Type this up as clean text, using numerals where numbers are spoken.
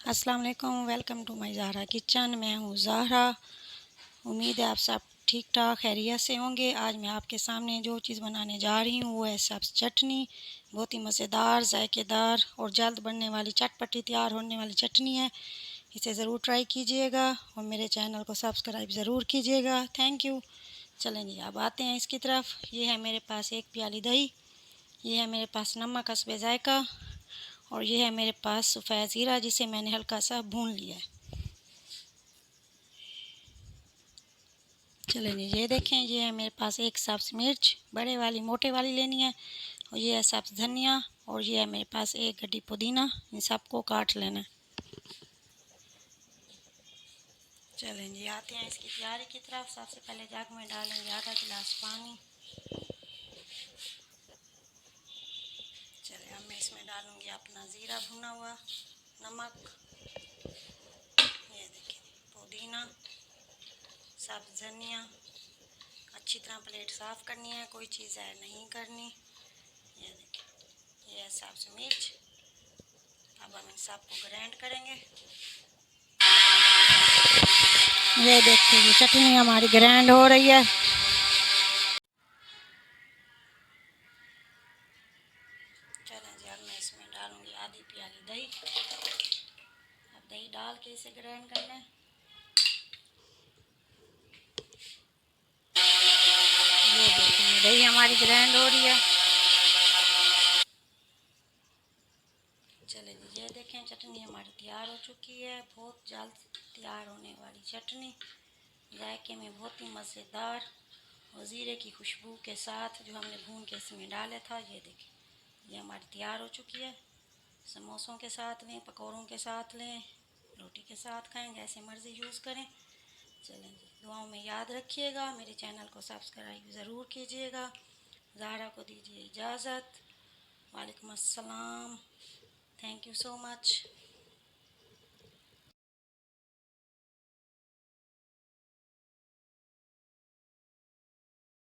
अस्सलाम वालेकुम, welcome to my Zahra kitchen. मैं हूँ ज़हरा। उम्मीद है आप सब ठीक ठाक खैरियत से होंगे। आज मैं आपके सामने जो चीज़ बनाने जा रही हूँ वो है सब्ज़ चटनी। बहुत ही मज़ेदार, जायकेदार और जल्द बनने वाली, चटपटी तैयार होने वाली चटनी है। इसे ज़रूर ट्राई कीजिएगा और मेरे चैनल को सब्सक्राइब ज़रूर कीजिएगा। Thank you. चलें जी, अब आते हैं इसकी तरफ। ये है मेरे पास 1 प्याली दही, ये है मेरे पास नमक हस्बे जायका, और ये है मेरे पास सफ़ेद ज़ीरा जिसे मैंने हल्का सा भून लिया है। चलें जी, ये देखें, ये है मेरे पास एक सब्ज़ मिर्च, बड़े वाली मोटे वाली लेनी है, और ये है सब्ज़ धनिया, और ये है मेरे पास एक गड्डी पुदीना। इन सबको काट लेना है। चलें जी, आते हैं इसकी तैयारी की तरफ। सबसे पहले जग में डालेंगे आधा गिलास पानी। चलिए, अब मैं इसमें डालूँगी अपना ज़ीरा भुना हुआ, नमक, ये देखिए पुदीना, सब्ज़ धनिया। अच्छी तरह प्लेट साफ़ करनी है, कोई चीज़ ऐड नहीं करनी। ये देखिए, ये है सब्ज़ मिर्च। अब हम इन सबको ग्राइंड करेंगे। ये देखिए, ये चटनी हमारी ग्राइंड हो रही है। चलें जी, अब मैं इसमें डालूँगी आधी प्याली दही। अब दही डाल के इसे ग्राइंड करना है। ये देखिए, दही हमारी ग्राइंड हो रही है। चले जी, ये देखें, चटनी हमारी तैयार हो चुकी है। बहुत जल्द तैयार होने वाली चटनी, जायके में बहुत ही मज़ेदार और ज़ीरे की खुशबू के साथ, जो हमने भून के इसमें डाला था। ये देखें, ये हमारी तैयार हो चुकी है। समोसों के साथ लें, पकौड़ों के साथ लें, रोटी के साथ खाएं, जैसे मर्ज़ी यूज़ करें। चलें जी, दुआओं में याद रखिएगा। मेरे चैनल को सब्सक्राइब ज़रूर कीजिएगा। ज़हरा को दीजिए इजाज़त। वालेकुम अस्सलाम। Thank you so much.